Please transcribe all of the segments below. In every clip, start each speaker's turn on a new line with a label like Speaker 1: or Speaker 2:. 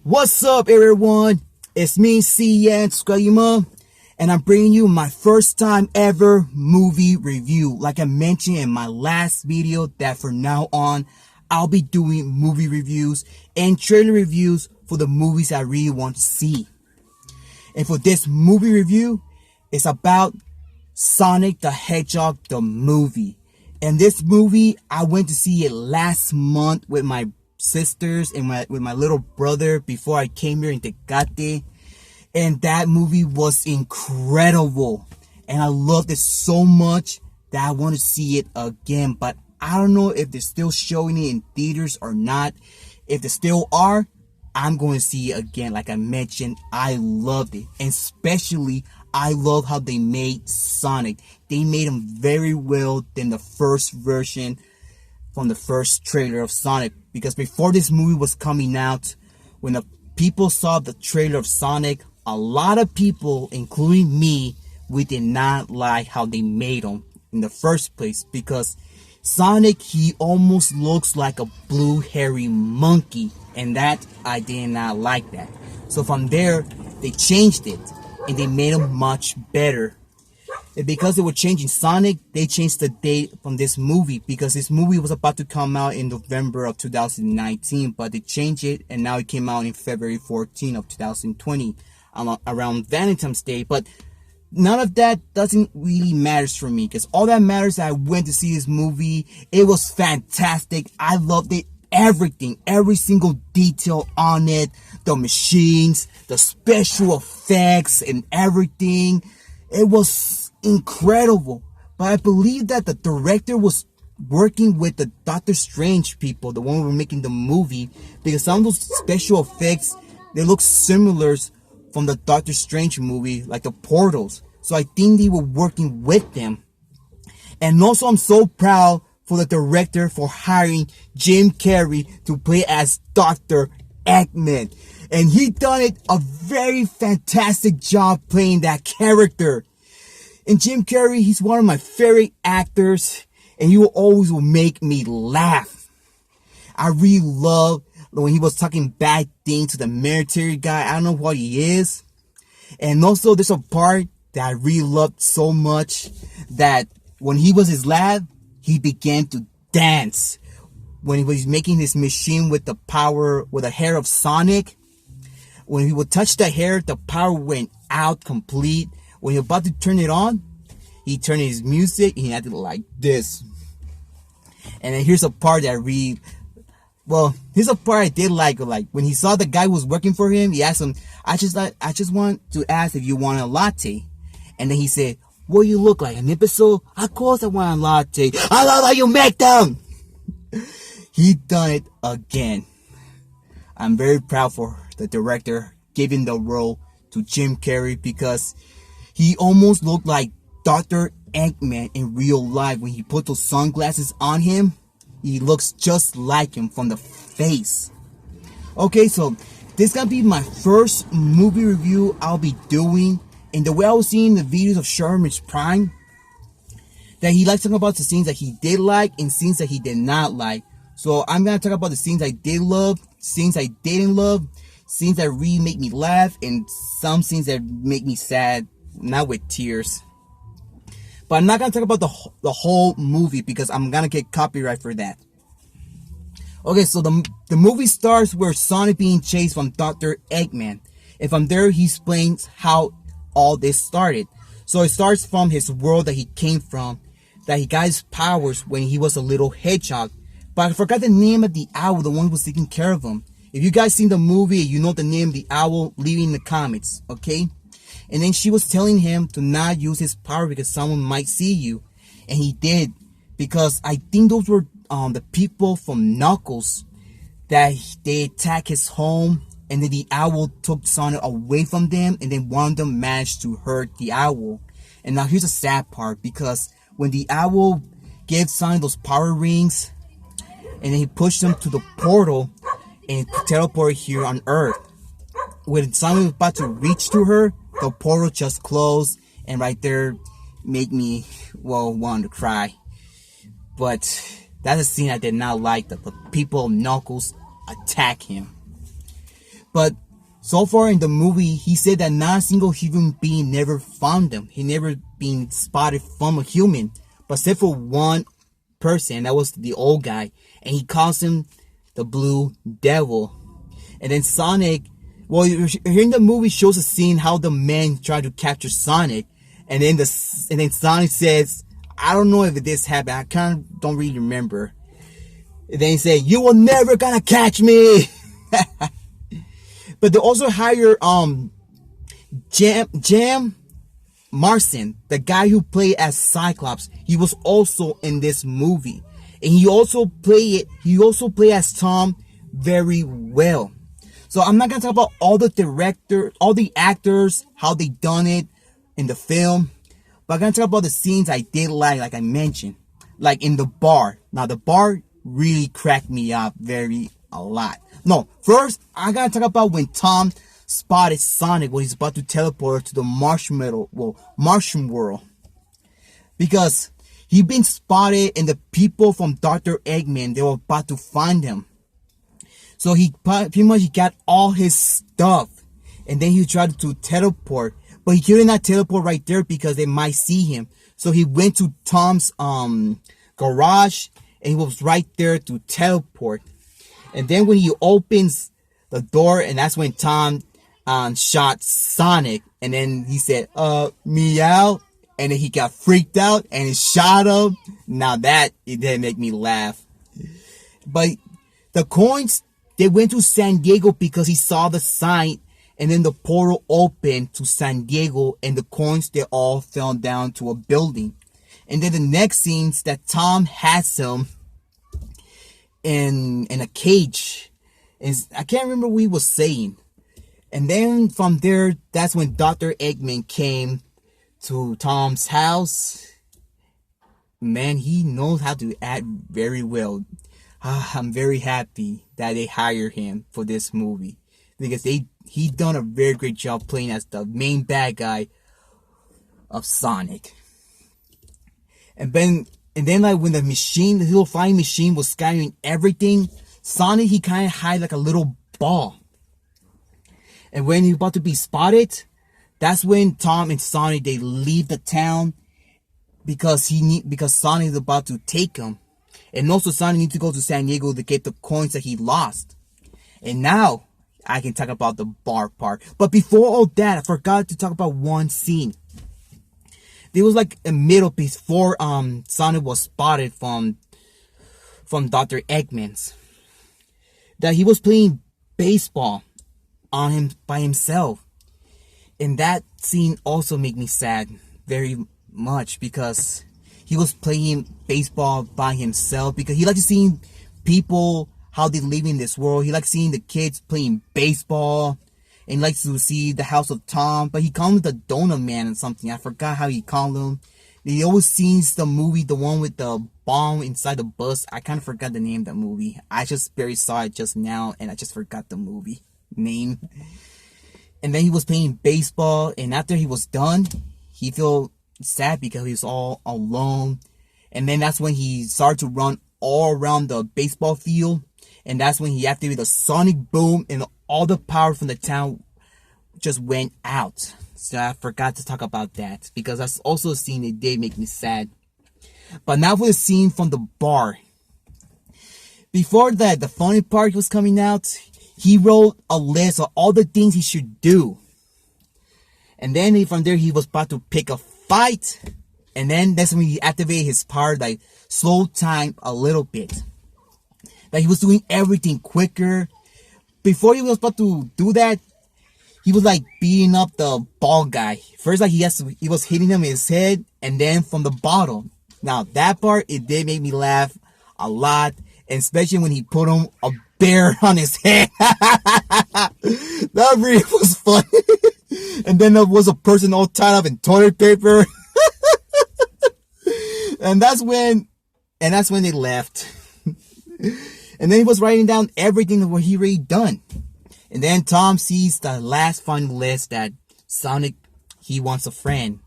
Speaker 1: What's up, everyone? It's me, CN.TSUKAIMA, and I'm bringing you my first time ever movie review. Like I mentioned in my last video, that from now on, I'll be doing movie reviews and trailer reviews for the movies I really want to see. And for this movie review, it's about Sonic the Hedgehog, the movie. And this movie, I went to see it last month with my sisters and with my little brother before I came here in Tecate, and that movie was incredible, and I loved it so much that I want to see it again. But I don't know if they're still showing it in theaters or not. If they still are, I'm going to see it again. Like I mentioned, I loved it, and especially I love how they made Sonic. They made him very well than the first version from the first trailer of Sonic, because before this movie was coming out, when the people saw the trailer of Sonic, a lot of people, including me, we did not like how they made him in the first place, because Sonic, he almost looks like a blue hairy monkey, and that I did not like that. So from there, they changed it and they made him much better. And because they were changing Sonic, they changed the date from this movie, because this movie was about to come out in November of 2019, but they changed it, and now it came out in February 14 of 2020, around Valentine's Day. But none of that doesn't really matter for me, because all that matters is that I went to see this movie. It was fantastic. I loved it. Everything, every single detail on it, the machines, the special effects, and everything. It was incredible. But I believe that the director was working with the Doctor Strange people, the one who were making the movie, because some of those special effects, they look similar from the Doctor Strange movie, like the portals. So I think they were working with them. And also, I'm so proud for the director for hiring Jim Carey to play as Dr. Eggman. And he done it a very fantastic job playing that character. And Jim Carrey, he's one of my favorite actors, and he will always make me laugh. I really love when he was talking bad things to the military guy. I don't know what he is. And also, there's a part that I really loved so much, that when he was in his lab, he began to dance. When he was making his machine with the power, with the hair of Sonic, when he would touch the hair, the power went out complete. When he was about to turn it on, he turned his music and he acted like this. And then here's a part that here's a part I did like when he saw the guy who was working for him, he asked him, I just want to ask if you want a latte. And then he said, what do you look like, an episode? Of course I want a latte. I love how you make them. He done it again. I'm very proud for the director giving the role to Jim Carrey, because he almost looked like Dr. Eggman in real life. When he put those sunglasses on him, he looks just like him from the face. Okay, so this is gonna be my first movie review I'll be doing. And the way I was seeing the videos of Sherman's Prime, that he likes talking about the scenes that he did like and scenes that he did not like. So I'm gonna talk about the scenes I did love, scenes I didn't love, scenes that really make me laugh, and some scenes that make me sad, not with tears. But I'm not gonna talk about the whole movie, because I'm gonna get copyright for that. Okay, so the movie starts with Sonic being chased from Dr. Eggman, and from there he explains how all this started. So it starts from his world that he came from, that he got his powers when he was a little hedgehog. But I forgot the name of the owl, the one who was taking care of him. If you guys seen the movie, you know the name of the owl, leave it in the comments, okay? And then she was telling him to not use his power because someone might see you. And he did, because I think those were the people from Knuckles, that they attacked his home, and then the owl took Sonic away from them, and then one of them managed to hurt the owl. And now here's the sad part, because when the owl gave Sonic those power rings, and then he pushed them to the portal and teleported here on Earth. When Sonic was about to reach to her, the portal just closed, and right there made me, want to cry. But that's a scene I did not like, that the people of Knuckles attack him. But so far in the movie, he said that not a single human being never found him. He never been spotted from a human, but except for one person. That was the old guy, and he calls him the Blue Devil. And then Sonic, well, here in the movie shows a scene how the man tried to capture Sonic, and then Sonic says, I don't know if this happened. I kind of don't really remember. And then he said, "You will never gonna catch me." But they also hire Jam Marson, the guy who played as Cyclops. He was also in this movie, and he also played as Tom very well. So I'm not gonna talk about all the actors, how they done it in the film, but I'm gonna talk about the scenes I did like I mentioned, like in the bar. Now the bar really cracked me up a lot. No, first I gotta talk about when Tom spotted Sonic when he's about to teleport to the Martian world, because he'd been spotted and the people from Dr. Eggman, they were about to find him. So he pretty much got all his stuff, and then he tried to teleport, but he could not teleport right there because they might see him. So he went to Tom's garage, and he was right there to teleport. And then when he opens the door, and that's when Tom shot Sonic, and then he said, meow, and then he got freaked out and he shot him. Now that, it didn't make me laugh. But the coins, they went to San Diego because he saw the sign, and then the portal opened to San Diego, and the coins, they all fell down to a building. And then the next scene's that Tom has him in a cage. And I can't remember what he was saying. And then from there, that's when Dr. Eggman came to Tom's house. Man, he knows how to act very well. I'm very happy that they hired him for this movie, because he done a very great job playing as the main bad guy of Sonic. And then like when the little flying machine was scattering everything, Sonic, he kind of hide like a little ball. And when he's about to be spotted, that's when Tom and Sonic, they leave the town because Sonic is about to take him. And also Sonic needs to go to San Diego to get the coins that he lost. And now I can talk about the bar part. But before all that, I forgot to talk about one scene. There was like a middle piece before Sonic was spotted from Dr. Eggman's, that he was playing baseball by himself. And that scene also made me sad very much, because he was playing baseball by himself, because he likes seeing people, how they live in this world. He likes seeing the kids playing baseball, and he likes to see the house of Tom, but he called him the Donut Man or something. I forgot how he called him. He always sees the movie, the one with the bomb inside the bus. I kind of forgot the name of that movie. I just barely saw it just now, and I just forgot the movie name. And then he was playing baseball, and after he was done, he felt sad because he was all alone. And then that's when he started to run all around the baseball field, and that's when he activated the sonic boom, and all the power from the town just went out. So I forgot to talk about that, because that's also a scene that did make me sad. But now for the scene from the bar. Before that, the funny part was coming out, he wrote a list of all the things he should do. And then from there, he was about to pick a fight. And then that's when he activated his power, like slow time a little bit. Like he was doing everything quicker. Before he was about to do that, he was like beating up the ball guy. First, like he was hitting him in his head, and then from the bottom. Now that part, it did make me laugh a lot, and especially when he put him a bear on his head. That really was funny. And then there was a person all tied up in toilet paper. And that's when they left. And then he was writing down everything that he already done. And then Tom sees the last final list that Sonic, he wants a friend.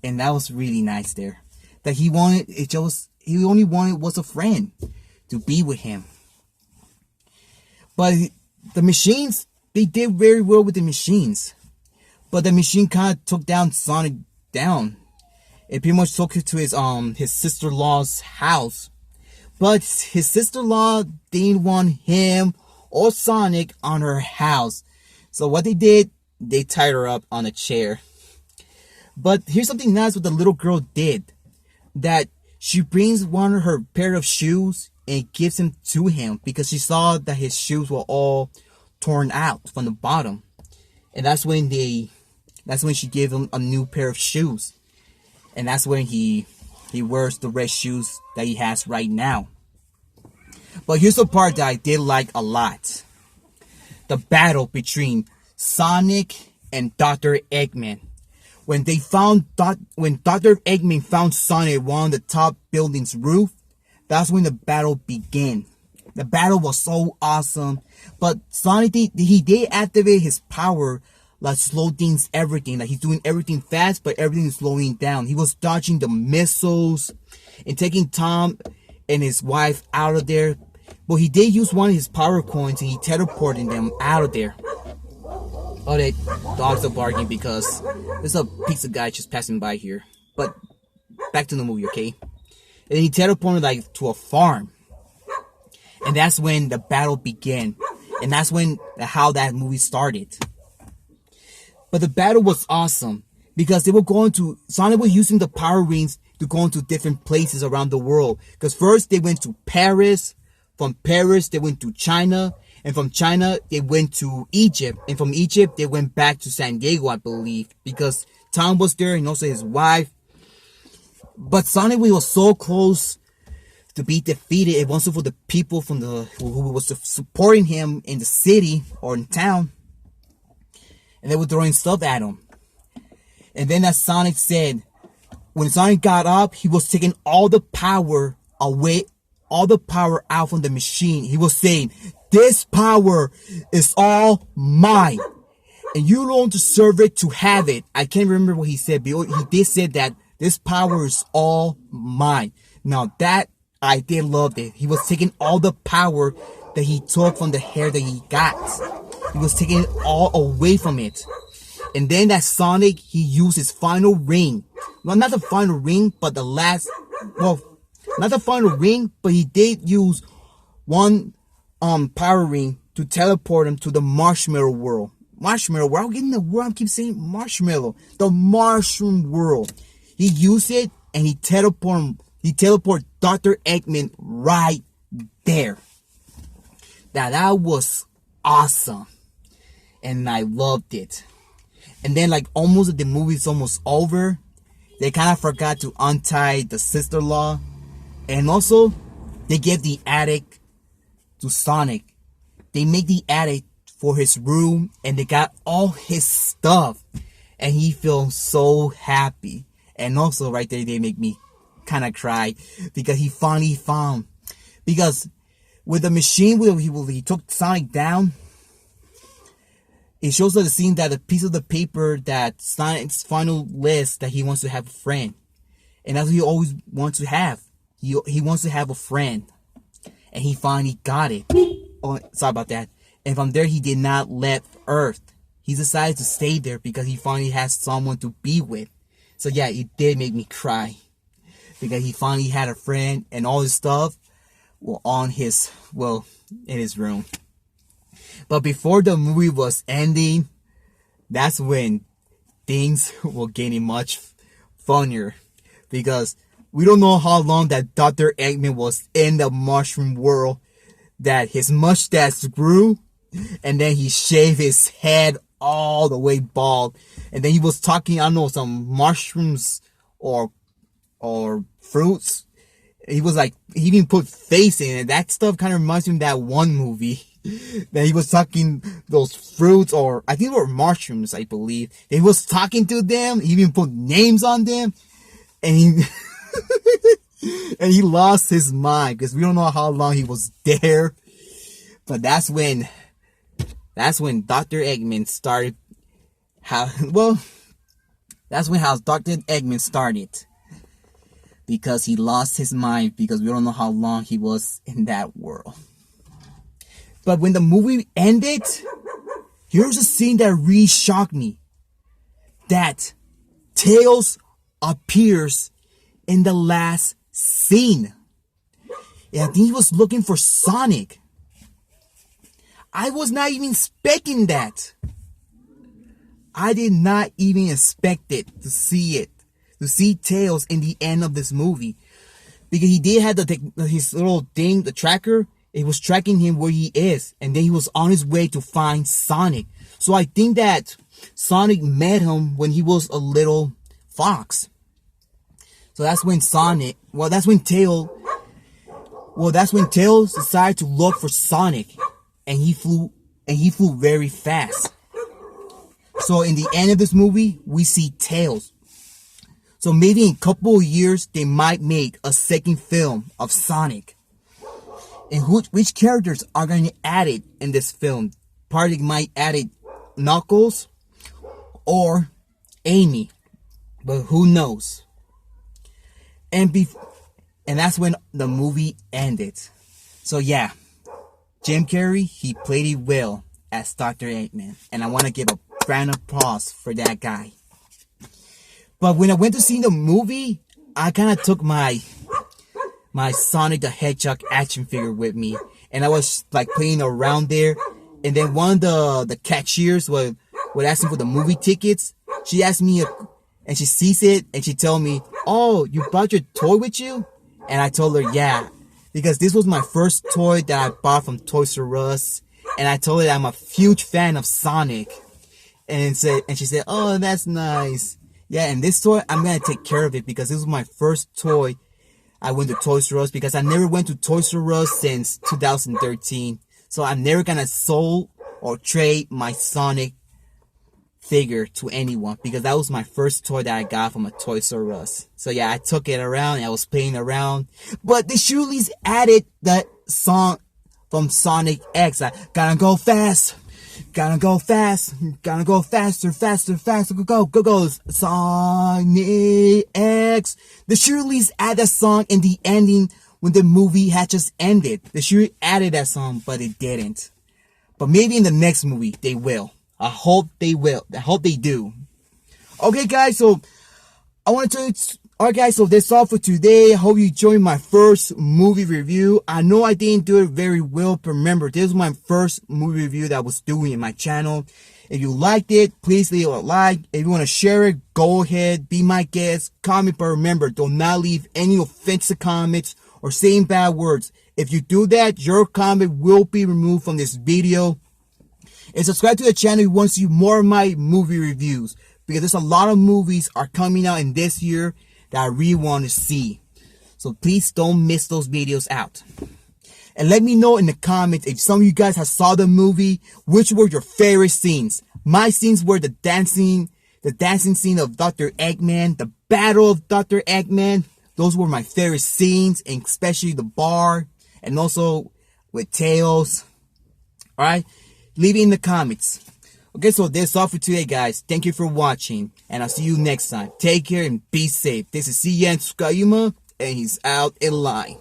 Speaker 1: And that was really nice there. That he only wanted was a friend to be with him. But the machines, they did very well with the machines. But the machine kind of took down Sonic down. It pretty much took it to his sister-in-law's house. But his sister-in-law didn't want him or Sonic on her house. So what they did, they tied her up on a chair. But here's something nice what the little girl did. That she brings one of her pair of shoes and gives him to him because she saw that his shoes were all torn out from the bottom. And that's when she gave him a new pair of shoes. And that's when he wears the red shoes that he has right now. But here's the part that I did like a lot. The battle between Sonic and Dr. Eggman. When Dr. Eggman found Sonic at one of the top building's roof, that's when the battle began. The battle was so awesome. But Sonic, he did activate his power, like slow things, everything. Like he's doing everything fast, but everything is slowing down. He was dodging the missiles and taking Tom and his wife out of there. But he did use one of his power coins and he teleported them out of there. Oh, the dogs are barking because there's a pizza guy just passing by here. But back to the movie, okay? And he teleported like to a farm. And that's when the battle began. And that's how that movie started. But the battle was awesome because Sonic was using the power rings to go into different places around the world. Because first they went to Paris. From Paris, they went to China. And from China, they went to Egypt. And from Egypt, they went back to San Diego, I believe. Because Tom was there and also his wife. But Sonic was so close to be defeated. It wasn't for the people who was supporting him in the city or in town. And they were throwing stuff at him. And then as Sonic said, when Sonic got up, he was taking all the power away, all the power out from the machine. He was saying, this power is all mine. And you don't deserve it to have it. I can't remember what he said, but he did say that this power is all mine. Now that, I did love it. He was taking all the power that he took from the hair that he got. He was taking it all away from it. And then that Sonic, he used his final ring. Well, not the final ring, but the last, well, not the final ring, but he did use one power ring to teleport him to the marshmallow world. Marshmallow world. I'm getting the word. I keep saying marshmallow. The mushroom world. He used it and he teleported Dr. Eggman right there. Now that was awesome. And I loved it. And then like almost the movie's almost over. They kind of forgot to untie the sister-in-law. And also, they gave the attic to Sonic. They made the attic for his room. And they got all his stuff. And he feels so happy. And also right there, they make me kind of cry. Because he finally found. Because with the machine where he took Sonic down. It shows us the scene that a piece of the paper that Sonic's final list that he wants to have a friend. And that's what he always wants to have. He wants to have a friend. And he finally got it. Oh, sorry about that. And from there, he did not let Earth. He decided to stay there because he finally has someone to be with. So yeah, it did make me cry. Because he finally had a friend and all his stuff were in his room. But before the movie was ending, that's when things were getting much funnier. Because we don't know how long that Dr. Eggman was in the mushroom world. That his mustache grew. And then he shaved his head all the way bald. And then he was talking, I don't know, some mushrooms or fruits. He was like, he even put face in it. That stuff kind of reminds me of that one movie. That he was talking those fruits, or I think they were mushrooms, I believe. He was talking to them. He even put names on them. And he, and he lost his mind because we don't know how long he was there. But that's when Dr. Eggman started. That's when Dr. Eggman started. Because he lost his mind because we don't know how long he was in that world. But when the movie ended, here's a scene that really shocked me. That Tails appears in the last scene. And I think he was looking for Sonic. I was not even expecting that. I did not even expect it. To see Tails in the end of this movie. Because he did have his little thing, the tracker. It was tracking him where he is. And then he was on his way to find Sonic. So I think that Sonic met him when he was a little fox. So that's when Tails decided to look for Sonic. And he flew very fast. So in the end of this movie, we see Tails. So maybe in a couple of years, they might make a second film of Sonic. And which characters are going to add it in this film? Probably might add it Knuckles or Amy. But who knows? And that's when the movie ended. So yeah, Jim Carrey, he played it well as Dr. Eggman. And I want to give a round of applause for that guy. But when I went to see the movie, I kind of took my Sonic the Hedgehog action figure with me. And I was like playing around there. And then one of the cashiers would ask me for the movie tickets. She asked me, and she sees it, and she told me, "Oh, you brought your toy with you?" And I told her, yeah. Because this was my first toy that I bought from Toys R Us. And I told her that I'm a huge fan of Sonic. And she said, "Oh, that's nice. Yeah, and this toy, I'm going to take care of it because this was my first toy. I went to Toys R Us because I never went to Toys R Us since 2013. So I'm never going to sell or trade my Sonic figure to anyone because that was my first toy that I got from a Toys R Us. So yeah, I took it around and I was playing around. But they surely added that song from Sonic X. Gotta go fast. Gotta go fast. Gotta go faster, faster, faster. Go. Sonic X. The Shirley's added that song in the ending when the movie had just ended. The Shirley added that song, but it didn't. But maybe in the next movie, they will. I hope they will. I hope they do. Okay, guys, so I want to tell you, alright, guys, so that's all for today. I hope you enjoyed my first movie review. I know I didn't do it very well, but remember, this was my first movie review that I was doing in my channel. If you liked it, please leave a like. If you want to share it, go ahead, be my guest, comment, but remember, do not leave any offensive comments or saying bad words. If you do that, your comment will be removed from this video. And subscribe to the channel if you want to see more of my movie reviews. Because there's a lot of movies are coming out in this year that I really want to see. So please don't miss those videos out. And let me know in the comments if some of you guys have saw the movie, which were your favorite scenes. My scenes were the dancing scene of Dr. Eggman, the battle of Dr. Eggman. Those were my favorite scenes, and especially the bar and also with Tails. Alright? Leave it in the comments. Okay, so that's all for today, guys. Thank you for watching, and I'll see you next time. Take care and be safe. This is CN.TSUKAIMA, and he's out in line.